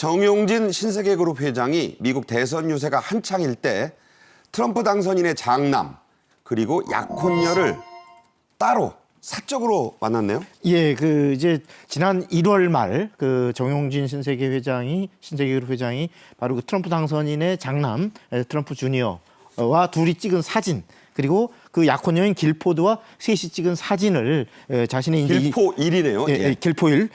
정용진 신세계그룹 회장이 미국 대선 유세가 한창일 때 트럼프 당선인의 장남 그리고 약혼녀를 따로 사적으로 만났네요. 예, 이제 지난 1월 말 정용진 신세계그룹 회장이 바로 그 트럼프 당선인의 장남 트럼프 주니어와 둘이 찍은 사진, 그리고 그 약혼녀인 길포드와 셋이 찍은 사진을 자신의 길포 1이네요. 예. 길포 1,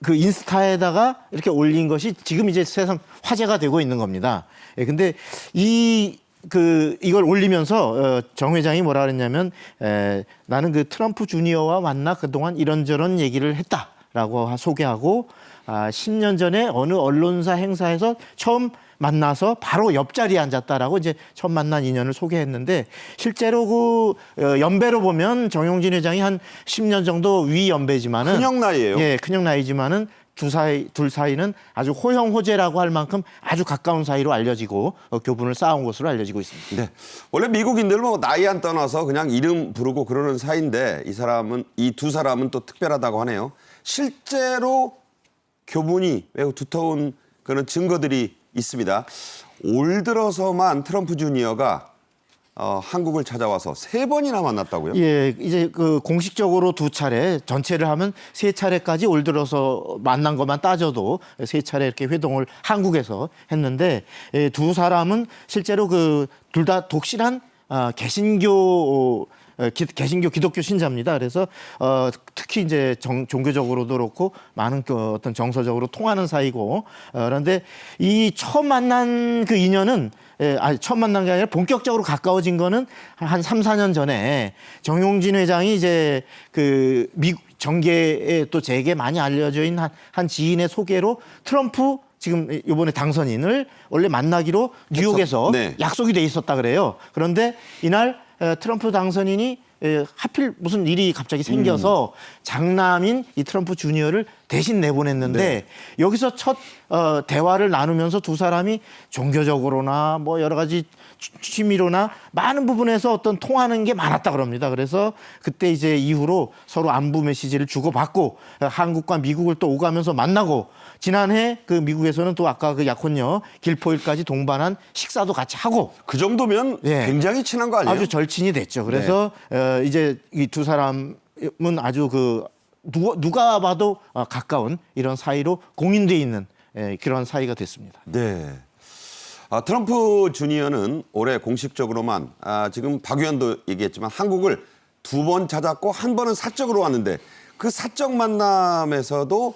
그 인스타에다가 이렇게 올린 것이 지금 이제 세상 화제가 되고 있는 겁니다. 예, 근데 이걸 올리면서 정 회장이 뭐라 그랬냐면, 나는 그 트럼프 주니어와 만나 그동안 이런저런 얘기를 했다라고 소개하고, 10년 전에 어느 언론사 행사에서 처음 만나서 바로 옆자리에 앉았다라고 이제 처음 만난 인연을 소개했는데, 실제로 연배로 보면 정용진 회장이 한 10년 정도 위 연배지만은 큰형 나이예요. 예, 큰형 나이지만은 둘 사이는 아주 호형호재라고 할 만큼 아주 가까운 사이로 알려지고 교분을 쌓아온 것으로 알려지고 있습니다. 네. 원래 미국인들 뭐 나이 안 떠나서 그냥 이름 부르고 그러는 사이인데 이 두 사람은 또 특별하다고 하네요. 실제로 교분이 매우 두터운 그런 증거들이 있습니다. 올 들어서만 트럼프 주니어가 한국을 찾아와서 3번이나 만났다고요? 예, 이제 공식적으로 2차례, 전체를 하면 3차례까지 올 들어서 만난 것만 따져도 3차례 이렇게 회동을 한국에서 했는데, 두 사람은 실제로 둘 다 독실한 개신교 기독교 신자입니다. 그래서 특히 이제 종교적으로도 그렇고 많은 어떤 정서적으로 통하는 사이고, 그런데 이 처음 만난 그 인연은 처음 만난 게 아니라 본격적으로 가까워진 거는 한 3, 4년 전에 정용진 회장이 이제 미국 정계에 또 제게 많이 알려져 있는 한 지인의 소개로 트럼프 지금 이번에 당선인을 원래 만나기로 뉴욕에서 네. 약속이 돼 있었다 그래요. 그런데 이날 트럼프 당선인이 하필 무슨 일이 갑자기 생겨서 장남인 이 트럼프 주니어를 대신 내보냈는데, 네. 여기서 첫 대화를 나누면서 두 사람이 종교적으로나 뭐 여러 가지 취미로나 많은 부분에서 어떤 통하는 게 많았다 그럽니다. 그래서 그때 이제 이후로 서로 안부 메시지를 주고받고 한국과 미국을 또 오가면서 만나고, 지난해 미국에서는 또 아까 약혼녀 길포일까지 동반한 식사도 같이 하고, 그 정도면 예. 굉장히 친한 거 아니에요? 아주 절친이 됐죠. 그래서 이제 이 두 사람은 아주 누가 봐도 가까운 이런 사이로 공인돼 있는 그런 사이가 됐습니다. 네. 트럼프 주니어는 올해 공식적으로만 지금 박 의원도 얘기했지만 한국을 2번 찾았고 한 번은 사적으로 왔는데, 그 사적 만남에서도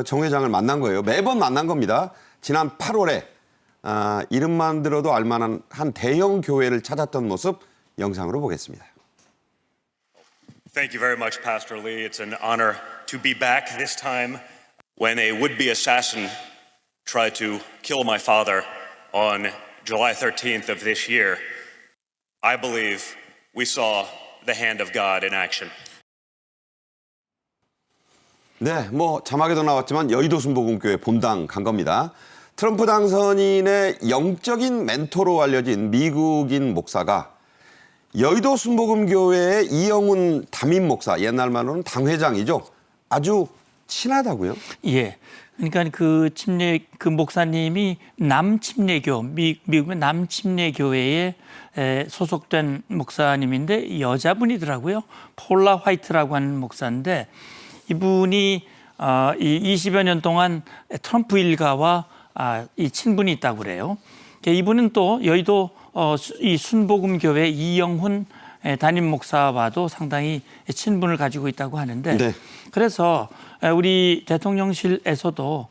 정 회장을 만난 거예요. 매번 만난 겁니다. 지난 8월에 이름만 들어도 알만한 한 대형 교회를 찾았던 모습 영상으로 보겠습니다. Thank you very much, Pastor Lee. It's an honor to be back this time when a would-be assassin tried to kill my father on July 13th of this year. I believe we saw the hand of God in action. 네, 뭐 자막에도 나왔지만 여의도 순복음교회 본당 간 겁니다. 트럼프 당선인의 영적인 멘토로 알려진 미국인 목사가 여의도 순복음교회의 이영훈 담임 목사, 옛날 말로는 당회장이죠. 아주 친하다고요? 예. 그러니까 그 목사님이 미국의 남침례교회에 소속된 목사님인데 여자분이더라고요. 폴라 화이트라고 하는 목사인데, 이분이 이 20여 년 동안 트럼프 일가와 이 친분이 있다고 그래요. 이분은 또 여의도 이 순복음교회 이영훈 담임 목사와도 상당히 친분을 가지고 있다고 하는데, 네. 그래서 우리 대통령실에서도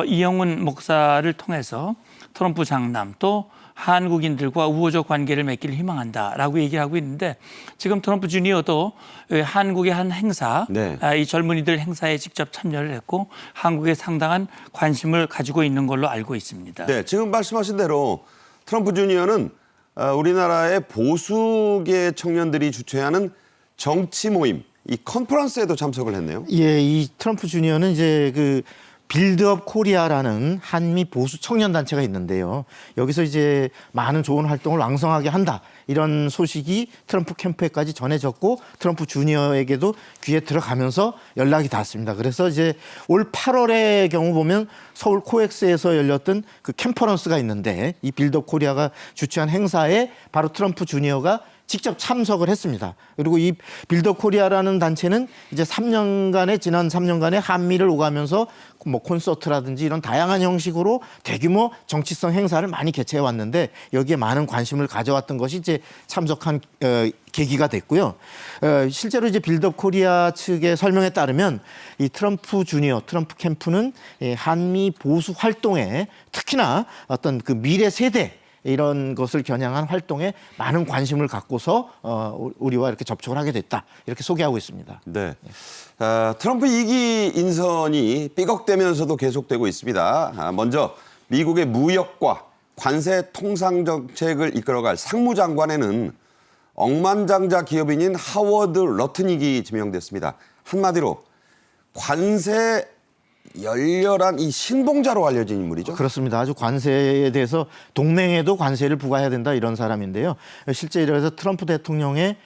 이영훈 목사를 통해서 트럼프 장남 또 한국인들과 우호적 관계를 맺기를 희망한다라고 얘기를 하고 있는데, 지금 트럼프 주니어도 한국의 한 행사, 네. 이 젊은이들 행사에 직접 참여를 했고 한국에 상당한 관심을 가지고 있는 걸로 알고 있습니다. 네, 지금 말씀하신 대로 트럼프 주니어는 우리나라의 보수계 청년들이 주최하는 정치 모임, 이 컨퍼런스에도 참석을 했네요. 예, 이 트럼프 주니어는 이제 빌드업 코리아라는 한미 보수 청년 단체가 있는데요. 여기서 이제 많은 좋은 활동을 왕성하게 한다. 이런 소식이 트럼프 캠프에까지 전해졌고 트럼프 주니어에게도 귀에 들어가면서 연락이 닿았습니다. 그래서 이제 올 8월의 경우 보면 서울 코엑스에서 열렸던 그 캠퍼런스가 있는데 이 빌드업 코리아가 주최한 행사에 바로 트럼프 주니어가 직접 참석을 했습니다. 그리고 이 빌드업 코리아라는 단체는 이제 지난 3년간의 한미를 오가면서 뭐 콘서트라든지 이런 다양한 형식으로 대규모 정치성 행사를 많이 개최해 왔는데 여기에 많은 관심을 가져왔던 것이 이제 참석한 계기가 됐고요. 실제로 이제 빌드업 코리아 측의 설명에 따르면 이 트럼프 캠프는 한미 보수 활동에 특히나 어떤 그 미래 세대 이런 것을 겨냥한 활동에 많은 관심을 갖고서 우리와 이렇게 접촉을 하게 됐다. 이렇게 소개하고 있습니다. 네. 트럼프 2기 인선이 삐걱대면서도 계속되고 있습니다. 먼저 미국의 무역과 관세 통상 정책을 이끌어갈 상무장관에는 억만장자 기업인인 하워드 러트닉이 지명됐습니다. 한마디로 관세 열렬한 이 신봉자로 알려진 인물이죠. 그렇습니다. 아주 관세에 대해서 동맹에도 관세를 부과해야 된다 이런 사람인데요. 실제 이래서 트럼프 대통령의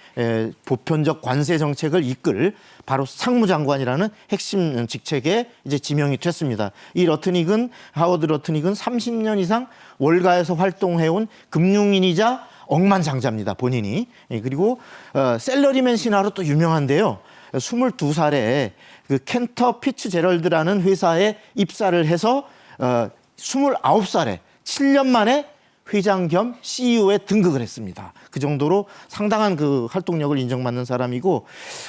보편적 관세 정책을 이끌 바로 상무장관이라는 핵심 직책에 이제 지명이 됐습니다. 이 하워드 러트닉은 30년 이상 월가에서 활동해온 금융인이자 억만장자입니다. 본인이. 그리고 셀러리맨 신화로 또 유명한데요. 22살에 그 켄터 피츠제럴드라는 회사에 입사를 해서 29살에 7년 만에 회장 겸 CEO에 등극을 했습니다. 그 정도로 상당한 그 활동력을 인정받는 사람이고,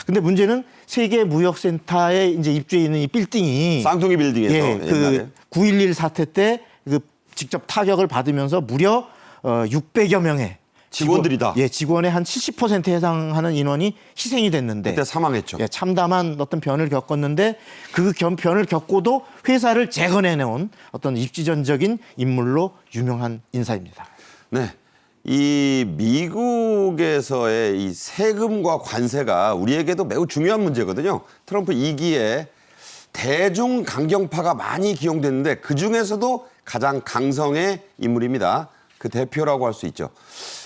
근데 문제는 세계 무역센터에 이제 입주해 있는 이 빌딩이 쌍둥이 빌딩에서 그 9.11 사태 때 그 직접 타격을 받으면서 무려 600여 명의 직원들이다. 직원의 한 70%에 해당하는 인원이 희생이 됐는데 그때 사망했죠. 참담한 어떤 변을 겪었는데 그 변을 겪고도 회사를 재건해내온 어떤 입지전적인 인물로 유명한 인사입니다. 네. 이 미국에서의 이 세금과 관세가 우리에게도 매우 중요한 문제거든요. 트럼프 2기에 대중 강경파가 많이 기용됐는데 그중에서도 가장 강성의 인물입니다. 그 대표라고 할 수 있죠.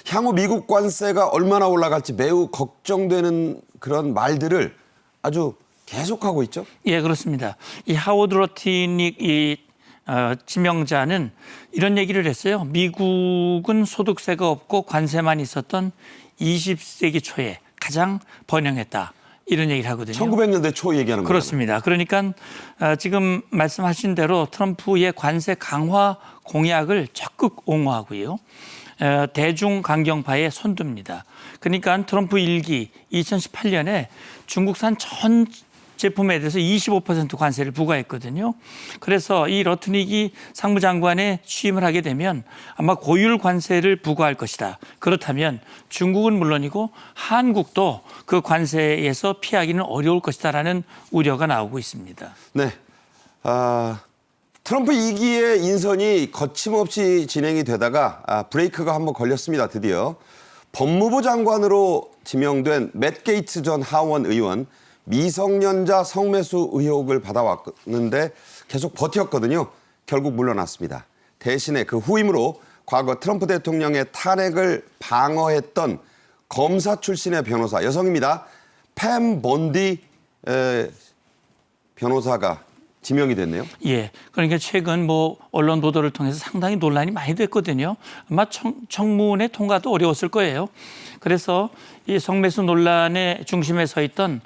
향후 미국 관세가 얼마나 올라갈지 매우 걱정되는 그런 말들을 아주 계속하고 있죠. 예, 그렇습니다. 이 하워드 러트닉 지명자는 이런 얘기를 했어요. 미국은 소득세가 없고 관세만 있었던 20세기 초에 가장 번영했다. 이런 얘기를 하거든요. 1900년대 초 얘기하는 거죠. 그렇습니다. 그러니까 지금 말씀하신 대로 트럼프의 관세 강화 공약을 적극 옹호하고요. 대중 강경파에 손듭니다. 그러니까 트럼프 1기 2018년에 중국산 전 제품에 대해서 25% 관세를 부과했거든요. 그래서 이 러트닉이 상무장관에 취임을 하게 되면 아마 고율 관세를 부과할 것이다. 그렇다면 중국은 물론이고 한국도 그 관세에서 피하기는 어려울 것이다라는 우려가 나오고 있습니다. 네. 트럼프 2기의 인선이 거침없이 진행이 되다가 브레이크가 한번 걸렸습니다. 드디어 법무부 장관으로 지명된 맷 게이츠 전 하원 의원 미성년자 성매수 의혹을 받아왔는데 계속 버텼거든요. 결국 물러났습니다. 대신에 그 후임으로 과거 트럼프 대통령의 탄핵을 방어했던 검사 출신의 변호사, 여성입니다. 팸 본디 변호사가 지명이 됐네요. 예. 그러니까 최근 언론 보도를 통해서 상당히 논란이 많이 됐거든요. 아마 청문회 통과도 어려웠을 거예요. 그래서 이 성매수 논란의 중심에 서 있던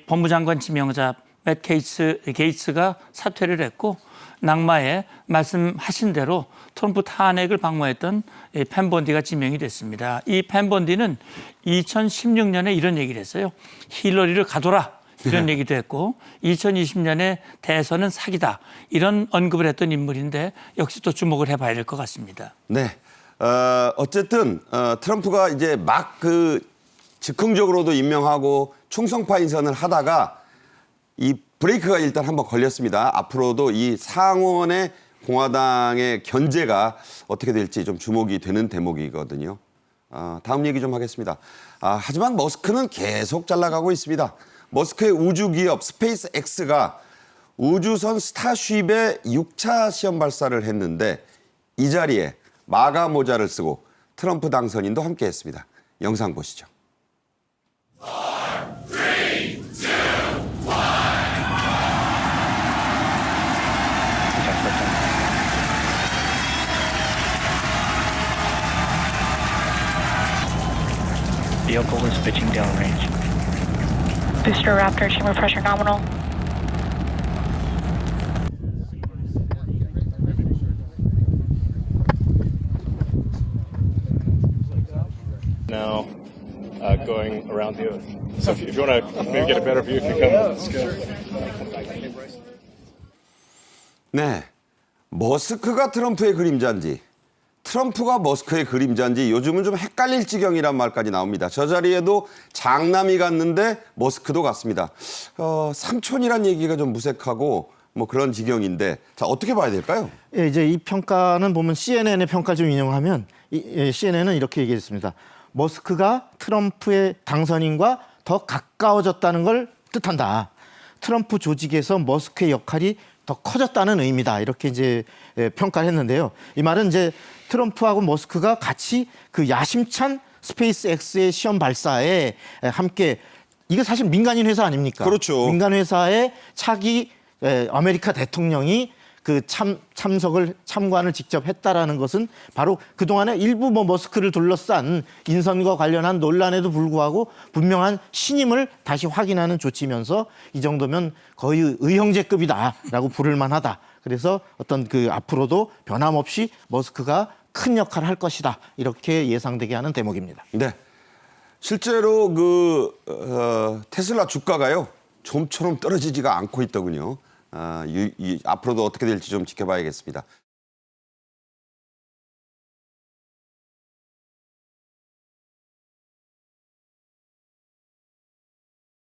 법무장관 지명자 맷 게이츠가 사퇴를 했고 낙마에 말씀하신 대로 트럼프 탄핵을 방어했던 팸 본디가 지명이 됐습니다. 이 팸 본디는 2016년에 이런 얘기를 했어요. 힐러리를 가둬라. 이런 얘기도 했고 2020년에 대선은 사기다. 이런 언급을 했던 인물인데 역시 또 주목을 해봐야 될 것 같습니다. 네. 어쨌든 트럼프가 이제 막 즉흥적으로도 임명하고 충성파 인선을 하다가 이 브레이크가 일단 한번 걸렸습니다. 앞으로도 이 상원의 공화당의 견제가 어떻게 될지 좀 주목이 되는 대목이거든요. 다음 얘기 좀 하겠습니다. 하지만 머스크는 계속 잘 나가고 있습니다. 머스크의 우주기업 스페이스 X가 우주선 스타쉽의 6차 시험 발사를 했는데 이 자리에 마가 모자를 쓰고 트럼프 당선인도 함께했습니다. 영상 보시죠. Vehicle is pitching downrange. Booster Raptor, chamber pressure nominal. Now going around the Earth. So if you want to maybe get a better view, if you come. Let's go. 네, 머스크가 트럼프의 그림자인지 트럼프가 머스크의 그림자인지 요즘은 좀 헷갈릴 지경이란 말까지 나옵니다. 저 자리에도 장남이 갔는데 머스크도 갔습니다. 삼촌이란 얘기가 좀 무색하고 뭐 그런 지경인데 자 어떻게 봐야 될까요? 예, 이제 이 평가는 보면 CNN의 평가 좀 인용하면 CNN은 이렇게 얘기했습니다. 머스크가 트럼프의 당선인과 더 가까워졌다는 걸 뜻한다. 트럼프 조직에서 머스크의 역할이 더 커졌다는 의미다. 이렇게 이제 평가를 했는데요. 이 말은 이제 트럼프하고 머스크가 같이 그 야심찬 스페이스X의 시험 발사에 함께 이게 사실 민간인 회사 아닙니까? 그렇죠. 민간 회사의 차기 아메리카 대통령이 그 참관을 직접 했다라는 것은 바로 그동안에 일부 머스크를 둘러싼 인선과 관련한 논란에도 불구하고 분명한 신임을 다시 확인하는 조치면서 이 정도면 거의 의형제급이다라고 부를 만하다. 그래서 어떤 그 앞으로도 변함없이 머스크가 큰 역할을 할 것이다. 이렇게 예상되게 하는 대목입니다. 네, 실제로 테슬라 주가가요 좀처럼 떨어지지가 않고 있더군요. 앞으로도 어떻게 될지 좀 지켜봐야겠습니다.